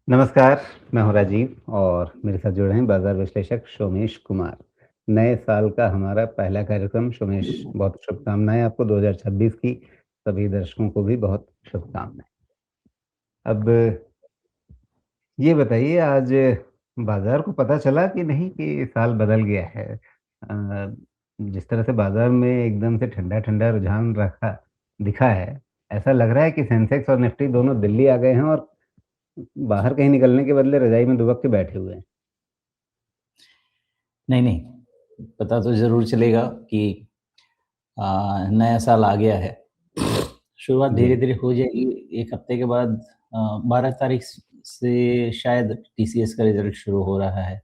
नमस्कार, मैं हूँ राजीव और मेरे साथ जुड़े हैं बाज़ार विश्लेषक सोमेश कुमार। नए साल का हमारा पहला कार्यक्रम सोमेश, बहुत शुभकामनाएँ आपको 2026 की, सभी दर्शकों को भी बहुत शुभकामनाएँ। अब ये बताइए आज बाज़ार को पता चला कि नहीं कि साल बदल गया है? जिस तरह से बाज़ार में एकदम से ठंडा-ठंडा रुझान दिखा है, ऐसा लग रहा है कि सेंसेक्स और निफ्टी दोनों दिल्ली आ गए हैं और बाहर कहीं निकलने के बदले रज़ाई में दुबक के बैठे हुए हैं। नहीं, नहीं, पता तो ज़रूर चलेगा कि नया साल आ गया है। शुरुआत जी। धीरे-धीरे हो जाएगी, 1 हफ्ते के बाद 12 तारीख से शायद टीसीएस का रिज़ल्ट शुरू हो रहा है।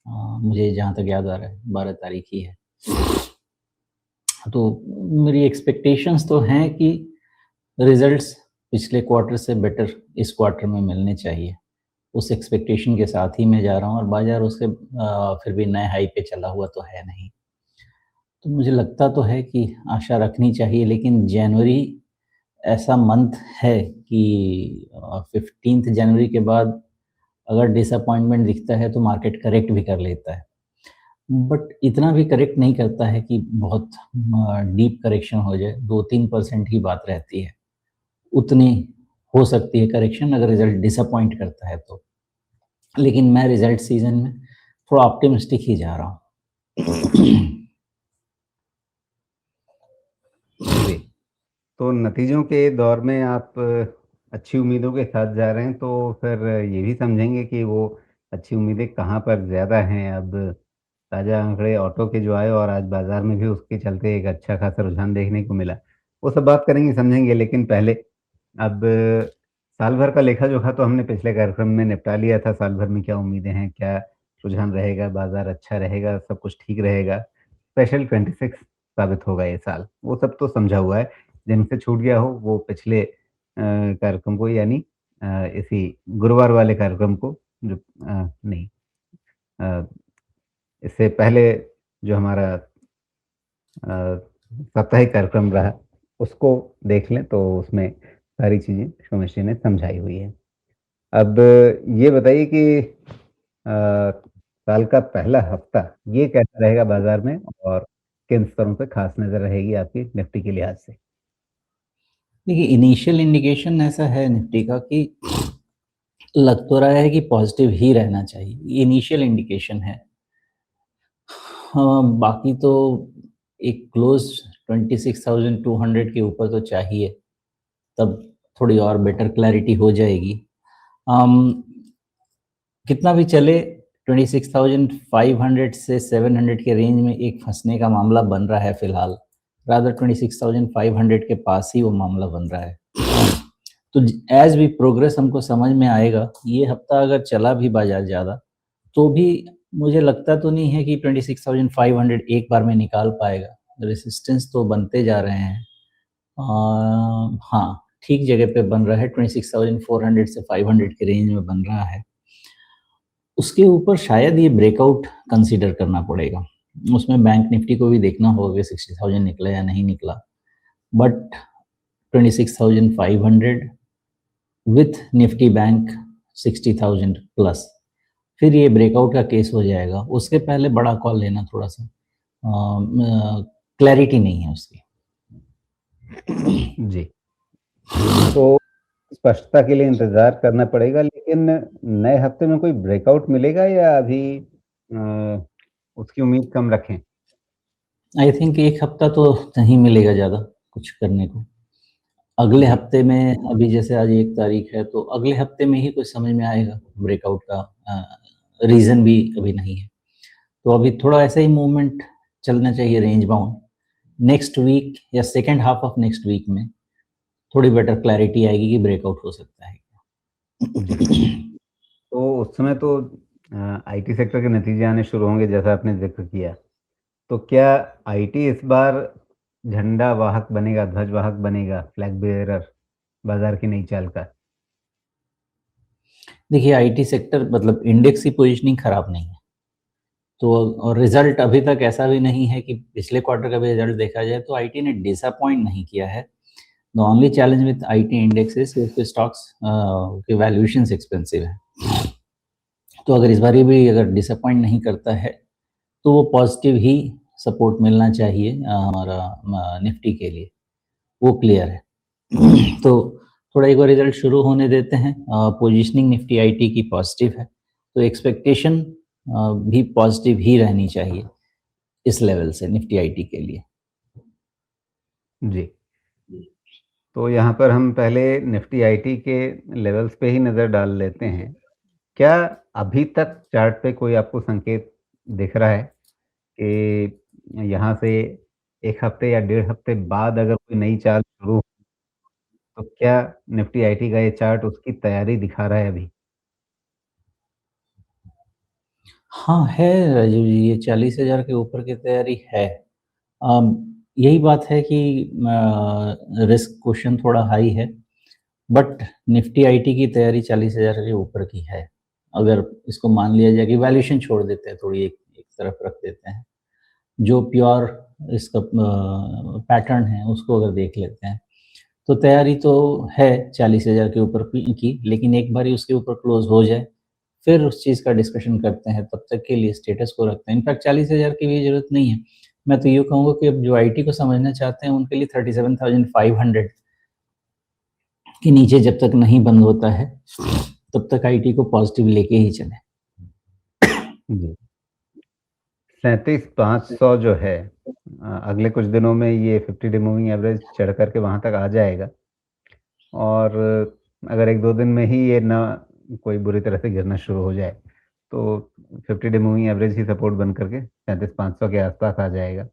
मुझे जहाँ तक याद आ रहा है 12 तारीख ही है। तो मेरी एक्सपेक्टेशंस तो हैं कि रिज़ल्ट्स पिछले क्वार्टर से बेटर इस क्वार्टर में मिलने चाहिए। उस एक्सपेक्टेशन के साथ ही मैं जा रहा हूँ और बाज़ार उसके फिर भी नए हाई पे चला हुआ तो है नहीं। तो मुझे लगता तो है कि आशा रखनी चाहिए, लेकिन जनवरी ऐसा मंथ है कि 15th जनवरी के बाद अगर डिसअपॉइंटमेंट दिखता है तो मार्केट करेक्ट भी कर लेता है। बट इतना भी करेक्ट नहीं करता है कि बहुत डीप करेक्शन हो जाए, 2-3% ही बात रहती है। उतनी हो सकती है करेक्शन अगर रिज़ल्ट डिसअपॉइंट करता है तो। लेकिन मैं रिज़ल्ट सीज़न में थोड़ा ऑप्टिमिस्टिक ही जा रहा हूँ। जी। तो नतीजों के दौर में आप अच्छी उम्मीदों के साथ जा रहे हैं, तो फिर ये भी समझेंगे कि वो अच्छी उम्मीदें कहाँ पर ज़्यादा हैं। अब ताज़ा आंकड़े ऑटो के जो आए और आज बाज़ार में भी उसके चलते एक अच्छा खासा रुझान देखने को मिला। वो सब बात करेंगे, समझेंगे, लेकिन पहले अब साल भर का लेखा-जोखा तो हमने पिछले कार्यक्रम में निपटा लिया था। साल भर में क्या उम्मीदें हैं, क्या रुझान रहेगा, बाज़ार अच्छा रहेगा, सब कुछ ठीक रहेगा। स्पेशल 26 साबित होगा ये साल, वो सब तो समझा हुआ है। जिनसे छूट गया हो वो पिछले कार्यक्रम को, यानी इसी गुरुवार वाले कार्यक्रम को, जो नहीं, अ, इससे पहले जो हमारा साप्ताहिक कार्यक्रम रहा, उसको देख लें तो उसमें सारी चीज़ें सोमेश जी ने समझाई हुई है। अब ये बताइए कि साल का पहला हफ्ता ये कैसा रहेगा बाज़ार में और किन स्तरों पे खास नज़र रहेगी आपकी निफ्टी के लिहाज से? देखिए, इनिशियल इंडिकेशन ऐसा है निफ्टी का कि लग तो रहा है कि पॉजिटिव ही रहना चाहिए, इनिशियल इंडिकेशन है। हाँ, बाकी तो एक क्लोज़ 26,200 के ऊपर तो चाहिए, तब थोड़ी और बेटर क्लैरिटी हो जाएगी। अम, कितना भी चले 26,500 से 700 के रेंज में एक फँसने का मामला बन रहा है फ़िलहाल। रादर 26,500 के पास ही वो मामला बन रहा है। तो एज़ वी प्रोग्रेस हमको समझ में आएगा, ये हफ्ता अगर चला भी बाज़ार ज़्यादा, तो भी मुझे लगता तो नहीं है कि 26,500 एक बार में निकाल पाएगा। रेजिस्टेंस तो बनते जा रहे हैं। हाँ, ठीक जगह पे बन रहा है, 26,400 से 500 के रेंज में बन रहा है। उसके ऊपर शायद ये ब्रेकआउट कंसीडर करना पड़ेगा। उसमें बैंक निफ्टी को भी देखना होगा कि 60,000 निकला या नहीं निकला। But 26,500 with Nifty bank 60,000 plus, फिर ये ब्रेकआउट का केस हो जाएगा। उसके पहले बड़ा कॉल लेना थोड़ा-सा क्लैरिटी नहीं है उसकी। जी। तो स्पष्टता के लिए इंतज़ार करना पड़ेगा, लेकिन नए हफ्ते में कोई ब्रेकआउट मिलेगा या अभी उसकी उम्मीद कम रखें? आई थिंक 1 हफ्ता तो नहीं मिलेगा ज़्यादा कुछ करने को। अगले जी। हफ्ते में, अभी जैसे आज 1 तारीख है, तो अगले हफ्ते में ही कुछ समझ में आएगा ब्रेकआउट का। रीज़न भी अभी नहीं है। तो अभी थोड़ा ऐसा ही मूवमेंट चलना चाहिए रेंज बाउंड। नेक्स्ट वीक या second half of next week में थोड़ी बेटर क्लैरिटी आएगी कि ब्रेकआउट हो सकता है जी। क्या। तो उस समय तो आईटी सेक्टर के नतीजे आने शुरू होंगे, जैसा आपने ज़िक्र किया। तो क्या आईटी इस बार झंडा वाहक बनेगा, ध्वज वाहक बनेगा, फ्लैग बेयरर बाज़ार की नई चाल का? देखिए, आईटी सेक्टर मतलब इंडेक्स की पोजीशनिंग खराब नहीं है। तो और रिज़ल्ट अभी तक ऐसा भी नहीं है कि पिछले क्वार्टर का भी रिज़ल्ट देखा जाए तो आईटी ने डिसअपॉइंट नहीं किया है। The only challenge with IT index is कि उसके स्टॉक्स की वैल्यूएशंस एक्सपेंसिव है। तो अगर इस बार भी अगर डिसअपॉइंट नहीं करता है तो वो पॉजिटिव ही सपोर्ट मिलना चाहिए हमारा निफ्टी के लिए, वो क्लियर है। तो थोड़ा एक बार रिजल्ट शुरू होने देते हैं। पोजीशनिंग निफ्टी आईटी की पॉजिटिव है, तो एक्सपेक्टेशन भी पॉजिटिव ही रहनी चाहिए इस लेवल से निफ्टी आईटी के लिए। जी, तो यहाँ पर हम पहले निफ्टी आईटी के लेवल्स पे ही नज़र डाल लेते हैं। क्या अभी तक चार्ट पे कोई आपको संकेत दिख रहा है कि यहाँ से 1 हफ्ते या डेढ़ हफ्ते बाद अगर कोई नई चाल शुरू, तो क्या निफ्टी आईटी का ये चार्ट उसकी तैयारी दिखा रहा है अभी? हाँ, है राजीव जी, ये 40,000 के ऊपर की तैयारी है। यही बात है कि रिस्क क्वेश्चन थोड़ा हाई है, बट निफ्टी आईटी की तैयारी 40,000 के ऊपर की है। अगर इसको मान लिया जाए कि वैल्यूएशन छोड़ देते हैं, थोड़ी एक एक तरफ रख देते हैं, जो प्योर इसका पैटर्न है उसको अगर देख लेते हैं, तो तैयारी तो है 40,000 के ऊपर की, लेकिन एक बार ही उसके ऊपर क्लोज हो जाए, फिर उस चीज़ का डिस्कशन करते हैं, तब तक के लिए स्टेटस को रखते हैं। इनफैक्ट 40,000 की भी ज़रूरत नहीं है। मैं तो ये कहूँगा कि अब जो आईटी को समझना चाहते हैं, उनके लिए 37,500 के नीचे जब तक नहीं बंद होता है, तब तक आईटी को पॉजिटिव लेके ही चलें। जी। 37,500 जो है, अगले कुछ दिनों में ये 50 डे मूविंग एवरेज चढ़ कर के वहाँ तक आ जाएगा और अगर 1-2 दिन में ही ये ना कोई बुरी तरह से गिरना शुरू हो जाए, तो 50 डे मूविंग एवरेज ही सपोर्ट बन करके 37,500 के आसपास आ जाएगा।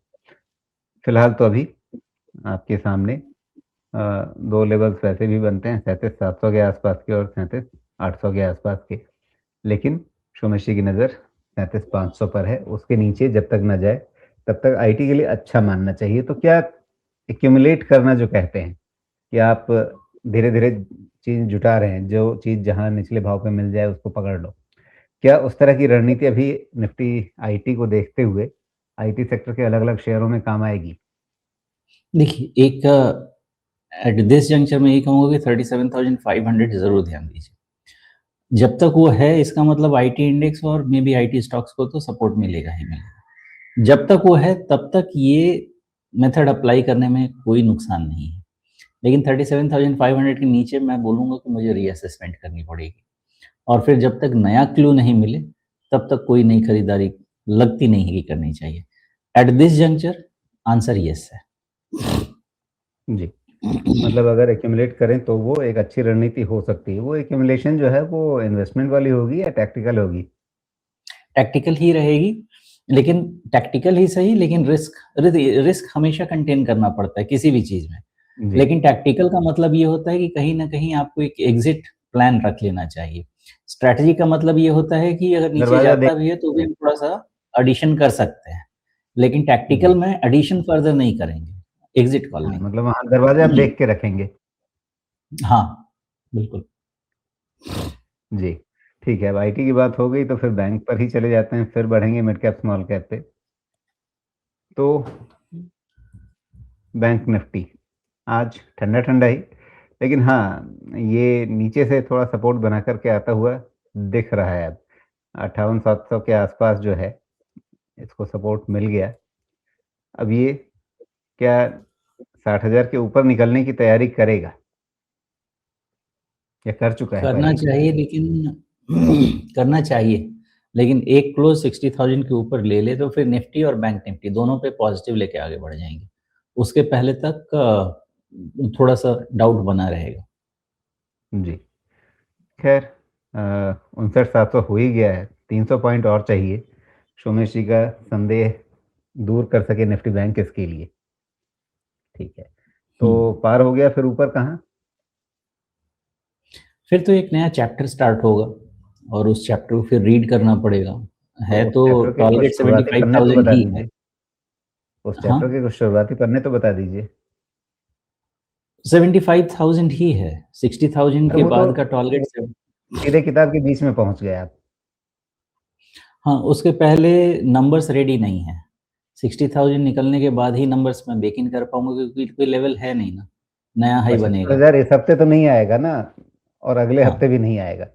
फिलहाल तो अभी आपके सामने 2 लेवल्स वैसे भी बनते हैं 37,700 के आसपास के और 37,800 के आसपास के। लेकिन शोमेशी की नज़र 37,500 पर है, उसके नीचे जब तक ना जाए, तब तक आईटी के लिए अच्छा मानना चाहिए। तो क्या एक्यूमुलेट करना जो कहते हैं, कि आप धीरे-धीरे चीज़ जुटा रहे हैं, जो चीज़ जहाँ निचले भाव पे मिल जाए उसको पकड़ लो। क्या उस तरह की रणनीति अभी निफ्टी आईटी को देखते हुए आईटी सेक्टर के अलग-अलग शेयरों में काम आएगी? देखिए, एक एट दिस जंक्चर मैं ये कहूँगा कि 37,500 ज़रूर ध्यान दीजिए। जब तक वो है, इसका मतलब आईटी इंडेक्स और मे बी आईटी स्टॉक्स को तो सपोर्ट मिलेगा ही मिलेगा। जब तक वो है, तब तक ये मेथड अप्लाई करने में कोई नुकसान नहीं है। लेकिन 37,500 के नीचे मैं बोलूँगा कि मुझे रीअसेसमेंट करनी पड़ेगी, और फिर जब तक नया क्लू नहीं मिले, तब तक कोई नई खरीदारी लगती नहीं है कि करनी चाहिए। At this juncture answer yes है। जी। मतलब अगर एक्यूमुलेट करें तो वो एक अच्छी रणनीति हो सकती है। वो एक्यूमुलेशन जो है वो इन्वेस्टमेंट वाली होगी या टैक्टिकल होगी? टैक्टिकल ही रहेगी, लेकिन टैक्टिकल ही सही, लेकिन रिस्क हमेशा कंटेन करना पड़ता है किसी भी चीज़ में। जी। लेकिन टैक्टिकल का मतलब ये होता है कि कहीं न कहीं आपको एक एग्ज़िट प्लान रख लेना चाहिए। स्ट्रैटेजी का मतलब ये होता है कि अगर नीचे दरवाज़ा देख जाता भी है तो भी हैं। हम थोड़ा-सा एडिशन कर सकते हैं। लेकिन टैक्टिकल जी। में एडिशन फर्दर नहीं करेंगे, एग्ज़िट कॉल हाँ, लेंगे। मतलब वहाँ दरवाज़ा आप देख के रखेंगे। हाँ, बिल्कुल। जी। ठीक है, अब आईटी की बात हो गई तो फिर बैंक पर ही चले जाते हैं, फिर बढ़ेंगे मिड कैप, स्मॉल कैप पे। तो बैंक निफ्टी आज ठंडा-ठंडा ही, लेकिन हाँ, ये नीचे से थोड़ा सपोर्ट बना कर के आता हुआ दिख रहा है अब। 58,700 के आसपास जो है, इसको सपोर्ट मिल गया। अब ये क्या 60,000 के ऊपर निकलने की तैयारी करेगा या कर चुका है पहले करना ही? चाहिए, लेकिन करना चाहिए, लेकिन एक क्लोज़ 60,000 के ऊपर ले ले तो फिर निफ्टी और बैंक निफ्टी दोनों पे पॉज़िटिव लेके आगे बढ़ जाएँगे। उसके पहले तक थोड़ा-सा डाउट बना रहेगा। जी। ख़ैर 59,700 हो ही गया है, 300 पॉइंट और चाहिए। सोमेश जी का संदेह दूर कर सके निफ्टी बैंक इसके लिए। ठीक है। हुँ। तो पार हो गया फिर ऊपर कहाँ? फिर तो एक नया चैप्टर स्टार्ट होगा और उस चैप्टर को फिर रीड करना पड़ेगा। है तो उस तो चैप्टर के कुछ टारगेट शुरुआती पन्ने तो 75,000 बता ही है। दीजिए। उस हाँ, चैप्टर के कुछ शुरुआती पन्ने तो बता दीजिए। 75,000 ही है। 60,000 अरे के वो तो बाद का टारगेट सेव सीधे किताब के बीच में पहुँच गए आप। हाँ, उसके पहले नंबर्स रेडी नहीं हैं। 60,000 निकलने के बाद ही नंबर्स मैं बेक इन कर पाऊँगा, क्योंकि कोई लेवल है नहीं ना, नया हाई बनेगा। 75,000 इस हफ्ते तो नहीं आएगा ना और अगले हाँ, हफ्ते भी नहीं आएगा।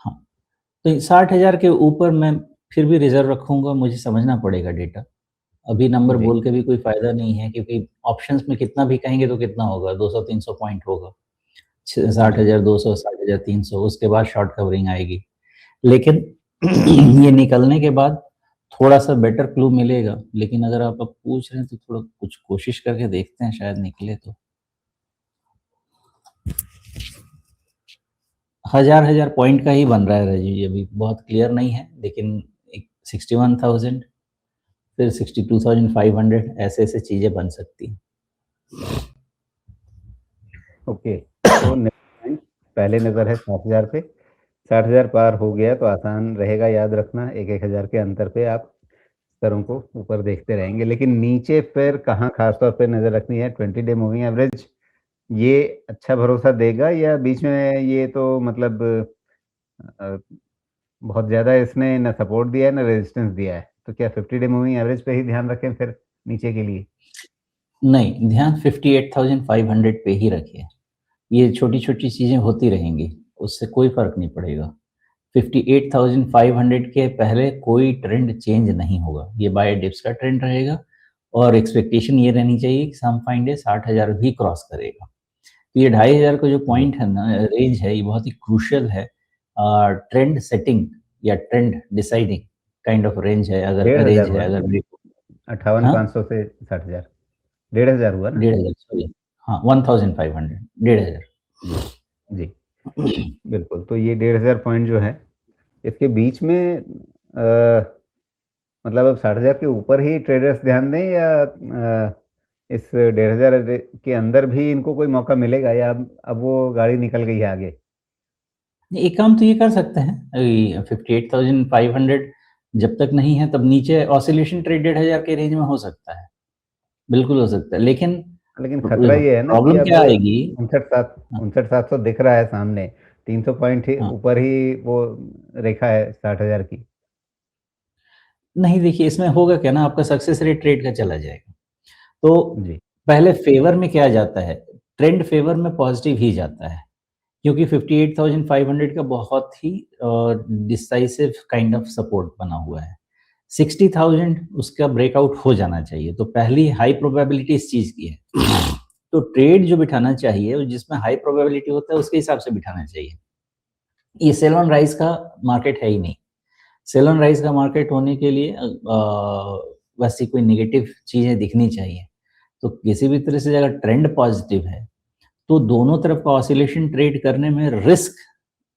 हाँ। तो 60,000 के ऊपर मैं फिर भी रिज़र्व रखूँगा, मुझे समझना पड़ेगा डेटा। अभी नंबर जी। बोल के भी कोई फ़ायदा नहीं है क्योंकि ऑप्शंस में कितना भी कहेंगे तो कितना होगा, 200-300 पॉइंट होगा। छ जी। 60,200 60,300 उसके बाद शॉर्ट कवरिंग आएगी। लेकिन ये निकलने के बाद थोड़ा-सा बेटर क्लू मिलेगा, लेकिन अगर आप अब पूछ रहे हैं तो थोड़ा कुछ कोशिश करके देखते हैं शायद निकले तो। हज़ार-हज़ार पॉइंट का ही बन रहा है राजीव जी अभी, बहुत क्लियर नहीं है, लेकिन एक 61,000 फिर 62,500 ऐसे-ऐसे चीज़ें बन सकती हैं। ओके, तो नेक्स्ट पॉइंट पहले नज़र है 60,000 पे। 60,000 पार हो गया तो आसान रहेगा याद रखना, 1-1 हज़ार के अंतर पे आप स्तरों को ऊपर देखते रहेंगे। लेकिन नीचे फिर कहाँ ख़ास तौर पे नज़र रखनी है? 20 डे मूविंग एवरेज ये अच्छा भरोसा देगा या बीच में ये तो मतलब अ, बहुत ज़्यादा इसने ना सपोर्ट दिया है, ना रेजिस्टेंस दिया है। तो क्या 50 डे मूविंग एवरेज पे ही ध्यान रखें फिर नीचे के लिए? नहीं, ध्यान 58,500 पे ही रखिए। ये छोटी-छोटी चीज़ें होती रहेंगी, उससे कोई फ़र्क नहीं पड़ेगा। 58,500 के पहले कोई ट्रेंड चेंज नहीं होगा। ये बाय डिप्स का ट्रेंड रहेगा और एक्सपेक्टेशन ये रहनी चाहिए कि सम फाइन डे 60,000 भी क्रॉस करेगा। तो ये 2,500 का जो जी। पॉइंट है ना रेंज है, ये बहुत ही क्रूशियल है। ट्रेंड सेटिंग या trend deciding kind of range है अगर डेढ़ रेंज हज़ार है हुआ ना? अगर ब्रेक 58,500 से 60,000 1,500 हुआ ना? 1,500 सॉरी हाँ, 1500 1,500 जी, बिल्कुल। तो ये 1,500 पॉइंट जो है, इसके बीच में मतलब अब 60,000 के ऊपर ही ट्रेडर्स ध्यान दें या इस 1,500 के अंदर भी इनको कोई मौका मिलेगा या अब वो गाड़ी निकल गई है आगे? एक काम तो ये कर सकते हैं 58,500 जब तक नहीं है तब नीचे ऑसिलेशन ट्रेड 1,500 के रेंज में हो सकता है, बिल्कुल हो सकता है। लेकिन लेकिन खतरा ये है ना कि प्रॉब्लम अब क्या आएगी 59,700 दिख रहा है सामने, 300 पॉइंट ही हाँ, ऊपर ही वो रेखा है 60,000 की। नहीं देखिए इसमें होगा क्या ना आपका सक्सेस रेट ट्रेड का चला जाएगा। तो जी। पहले फ़ेवर में क्या जाता है, ट्रेंड फ़ेवर में पॉज़िटिव ही जाता है, क्योंकि 58,500 का बहुत ही डिसाइसिव काइंड ऑफ सपोर्ट बना हुआ है। 60,000 उसका ब्रेकआउट हो जाना चाहिए, तो पहली हाई प्रोबेबिलिटी इस चीज़ की है। तो ट्रेड जो बिठाना चाहिए, और जिसमें हाई प्रोबेबिलिटी होता है, उसके हिसाब से बिठाना चाहिए। ये सेल ऑन राइज़ का मार्केट है ही नहीं। सेल ऑन राइज़ का मार्केट होने के लिए वैसी कोई नेगेटिव चीज़ें दिखनी चाहिए। तो किसी भी तरह से अगर ट्रेंड पॉज़िटिव है, तो दोनों तरफ का ऑसिलेशन ट्रेड करने में रिस्क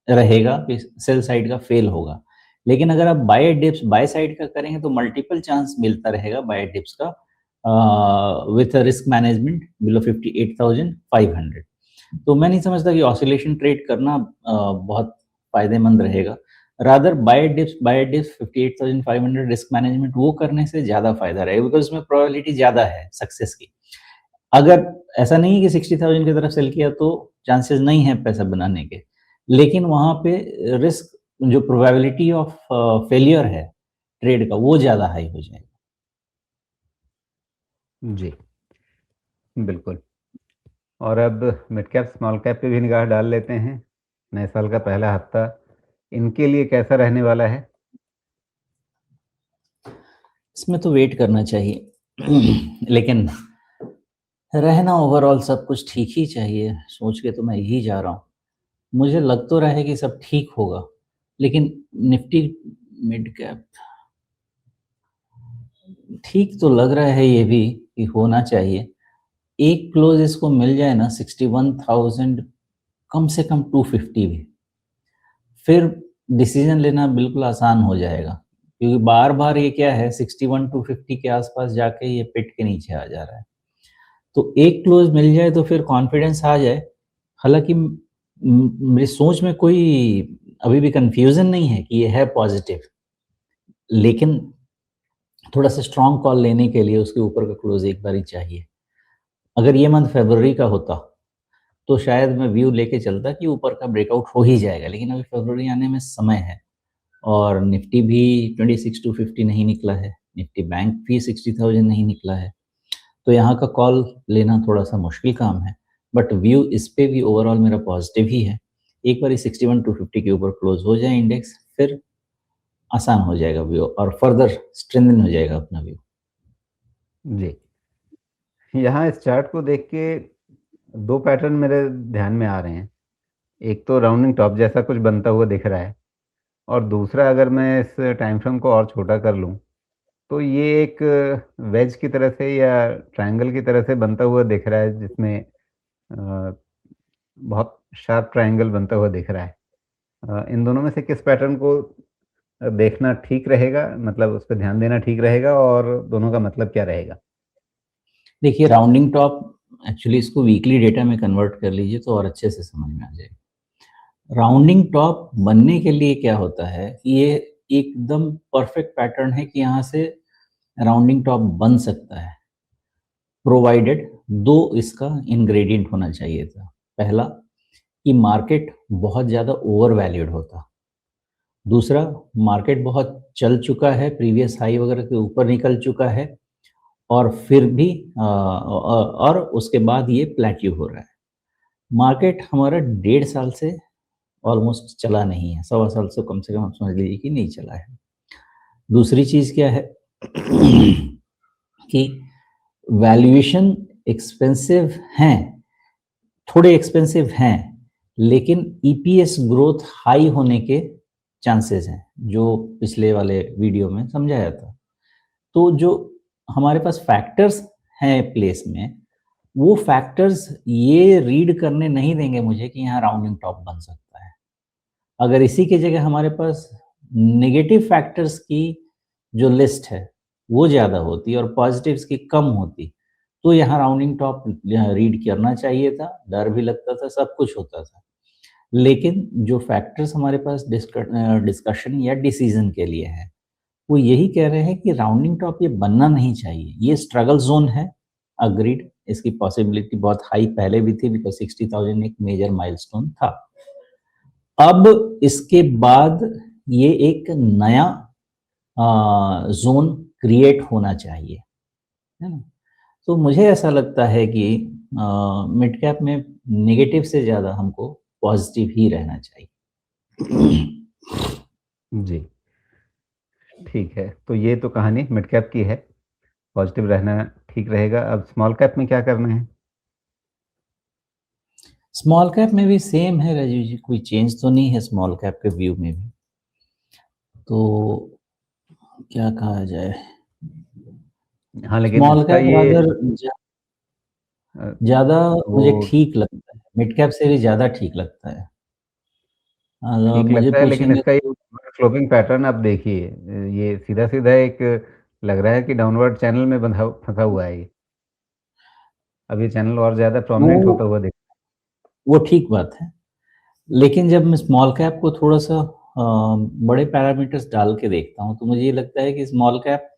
रहेगा कि सेल साइड का फेल होगा। लेकिन अगर आप बाय डिप्स बाय साइड का करेंगे तो मल्टीपल चांस मिलता रहेगा बाय डिप्स का विथ रिस्क मैनेजमेंट बिलो 58,500। तो मैं नहीं समझता कि ऑसिलेशन ट्रेड करना बहुत फ़ायदेमंद रहेगा। Rather buy dips 58,500 risk management वो करने से ज़्यादा फ़ायदा रहेगा बिकॉज़ उसमें प्रोबेबिलिटी ज़्यादा है सक्सेस की। अगर ऐसा नहीं है कि 60,000 की तरफ सेल किया तो चांसेस नहीं है पैसा बनाने के। लेकिन वहाँ पे रिस्क जो प्रोबेबिलिटी ऑफ फेलियर है ट्रेड का वो ज़्यादा हाई हो जाएगा। जी, बिल्कुल। और अब मिड कैप, स्मॉल कैप पे भी निगाह डाल लेते हैं। नए साल का पहला हफ्ता इनके लिए कैसा रहने वाला है? इसमें तो वेट करना चाहिए। लेकिन रहना ओवरऑल सब कुछ ठीक ही चाहिए, सोच के तो मैं यही जा रहा हूँ। मुझे लग तो रहा है कि सब ठीक होगा, लेकिन निफ्टी मिड कैप ठीक तो लग रहा है ये भी कि होना चाहिए। एक क्लोज़ इसको मिल जाए ना 61,000 कम से कम 250 भी, फिर डिसीज़न लेना बिल्कुल आसान हो जाएगा। क्योंकि बार-बार ये क्या है 61 250 के आस-पास जाके ये पिट के नीचे आ जा रहा है। तो एक क्लोज़ मिल जाए तो फिर कॉन्फिडेंस आ जाए। हालाँकि मेरी सोच में कोई अभी भी कन्फ्यूज़न नहीं है कि ये है पॉज़िटिव। लेकिन थोड़ा-सा स्ट्रॉन्ग कॉल लेने के लिए उसके ऊपर का क्लोज़ एक बारी चाहिए। अगर ये मंथ फ़रवरी का होता, तो शायद मैं व्यू लेके चलता कि ऊपर का ब्रेकआउट हो ही जाएगा, लेकिन अभी फ़रवरी आने में समय है और निफ्टी भी 26,250 नहीं निकला है, निफ्टी बैंक भी 60,000 नहीं निकला है। तो यहाँ का कॉल लेना थोड़ा-सा मुश्किल काम है, बट व्यू इस पे भी ओवरऑल मेरा पॉज़िटिव ही है। एक बारी 61,250 के ऊपर क्लोज़ हो जाए इंडेक्स, फिर आसान हो जाएगा व्यू और फर्दर स्ट्रेंथन हो जाएगा अपना व्यू। जी। यहाँ इस चार्ट को देख के 2 पैटर्न मेरे ध्यान में आ रहे हैं। एक तो राउंडिंग टॉप जैसा कुछ बनता हुआ दिख रहा है और दूसरा अगर मैं इस टाइम फ्रेम को और छोटा कर लूँ, तो ये एक वेज की तरह से या ट्रायंगल की तरह से बनता हुआ दिख रहा है जिसमें बहुत शार्प ट्रायंगल बनता हुआ दिख रहा है। इन दोनों में से किस पैटर्न को देखना ठीक रहेगा, मतलब उस पे ध्यान देना ठीक रहेगा और दोनों का मतलब क्या रहेगा? देखिए राउंडिंग टॉप एक्चुअली इसको वीकली डेटा में कन्वर्ट कर लीजिए तो और अच्छे से समझ में आ जाएगा। राउंडिंग टॉप बनने के लिए क्या होता है कि ये एकदम परफेक्ट पैटर्न है कि यहाँ से राउंडिंग टॉप बन सकता है, प्रोवाइडेड 2 इसका इंग्रेडिएंट होना चाहिए था। पहला कि मार्केट बहुत ज़्यादा ओवर वैल्यूड होता। दूसरा, मार्केट बहुत चल चुका है, प्रीवियस हाई वगैरह के ऊपर निकल चुका है और फिर भी और उसके बाद ये प्लेट्यू हो रहा है। मार्केट हमारा 1.5 साल से ऑलमोस्ट चला नहीं है, सवा साल से कम आप समझ लीजिए कि नहीं चला है। दूसरी चीज़ क्या है कि वैल्यूएशन एक्सपेंसिव हैं, थोड़े एक्सपेंसिव हैं, लेकिन ईपीएस ग्रोथ हाई होने के चांसेस हैं, जो पिछले वाले वीडियो में समझाया था। तो जो हमारे पास फैक्टर्स हैं प्लेस में, वो फैक्टर्स ये रीड करने नहीं देंगे मुझे कि यहाँ राउंडिंग टॉप बन सकता है। अगर इसी की जगह हमारे पास नेगेटिव फैक्टर्स की जो लिस्ट है, वो ज़्यादा होती और पॉजिटिव्स की कम होती, तो यहाँ राउंडिंग टॉप रीड करना चाहिए था, डर भी लगता था, सब कुछ होता था। लेकिन जो फैक्टर्स हमारे पास डिस्कशन या डिसीजन के लिए है, वो यही कह रहे हैं कि राउंडिंग टॉप ये बनना नहीं चाहिए। ये स्ट्रगल ज़ोन है, अग्रीड, इसकी पॉसिबिलिटी बहुत हाई पहले भी थी बिकॉज़ 60,000 एक मेजर माइलस्टोन था। अब इसके बाद ये एक नया ज़ोन क्रिएट होना चाहिए, है ना? तो मुझे ऐसा लगता है कि मिड कैप में नेगेटिव से ज़्यादा हमको पॉजिटिव ही रहना चाहिए। जी, ठीक है। तो ये तो कहानी मिड कैप की है, पॉज़िटिव रहना ठीक रहेगा। अब स्मॉल कैप में क्या करना है? स्मॉल कैप में भी सेम है राजीव जी, कोई चेंज तो नहीं है स्मॉल कैप के व्यू में भी। तो क्या कहा जाए? हाँ, लेकिन स्मॉल इसका कैप ये रादर अ, ज़्यादा वो मुझे ठीक लगता है, मिड कैप से भी ज़्यादा ठीक लगता है। ठीक मुझे लगता है, लेकिन पूछेंगे इसका ये तो स्लोपिंग पैटर्न आप देखिए, ये सीधा-सीधा एक लग रहा है कि डाउनवर्ड चैनल में बंधा फँसा हुआ है ये। अब ये चैनल और ज़्यादा वो प्रोमिनेंट होता हुआ दिख वो ठीक बात है। लेकिन जब मैं स्मॉल कैप को थोड़ा-सा बड़े पैरामीटर्स डाल के देखता हूँ, तो मुझे ये लगता है कि स्मॉल कैप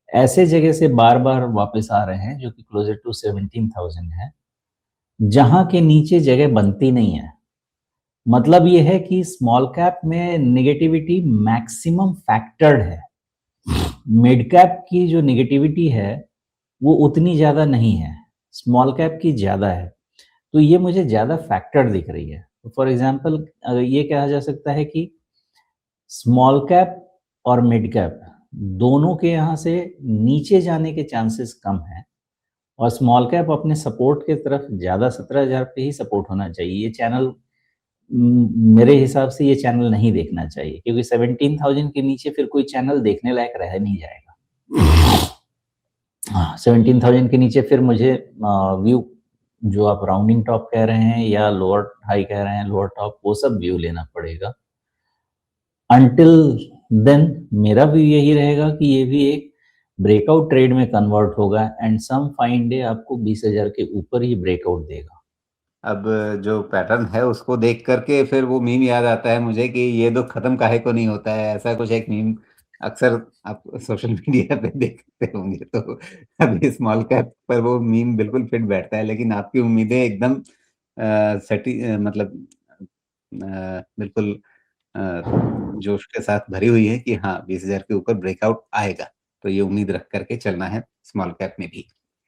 ऐसे जगह से बार-बार वापस आ रहे हैं, जो कि क्लोज़र टू 17,000 है, जहाँ के नीचे जगह बनती नहीं है। मतलब ये है कि स्मॉल कैप में नेगेटिविटी मैक्सिमम फैक्टर्ड है। मिड कैप की जो नेगेटिविटी है, वो उतनी ज़्यादा नहीं है, स्मॉल कैप की ज़्यादा है। तो ये मुझे ज़्यादा फैक्टर्ड दिख रही है। फॉर एग्ज़ाम्पल ये कहा जा सकता है कि स्मॉल कैप और मिड कैप दोनों के यहाँ से नीचे जाने के चांसेस कम हैं और स्मॉल कैप अपने सपोर्ट के तरफ ज़्यादा 17,000 पे ही सपोर्ट होना चाहिए। ये चैनल मेरे हिसाब से ये चैनल नहीं देखना चाहिए क्योंकि 17,000 के नीचे फिर कोई चैनल देखने लायक रह नहीं जाएगा। हाँ, 17,000 के नीचे फिर मुझे व्यू जो आप राउंडिंग टॉप कह रहे हैं या लोअर हाई कह रहे हैं, लोअर टॉप, वो सब व्यू लेना पड़ेगा। अंटिल देन मेरा व्यू यही रहेगा कि ये भी एक ब्रेकआउट ट्रेड में कन्वर्ट होगा एंड सम फाइन डे आपको 20,000 के ऊपर ही ब्रेकआउट देगा। अब जो पैटर्न है उसको देख कर के फिर वो मीम याद आता है मुझे कि ये दुःख खत्म काहे को नहीं होता है, ऐसा कुछ एक मीम अक्सर आप सोशल मीडिया पे देखते होंगे। तो अभी स्मॉल कैप पर वो मीम बिल्कुल फिट बैठता है, लेकिन आपकी उम्मीदें एकदम मतलब बिल्कुल जोश के साथ भरी हुई है कि हाँ, 20,000 के ऊपर ब्रेकआउट आएगा। तो ये उम्मीद रख कर के चलना है स्मॉल कैप में भी।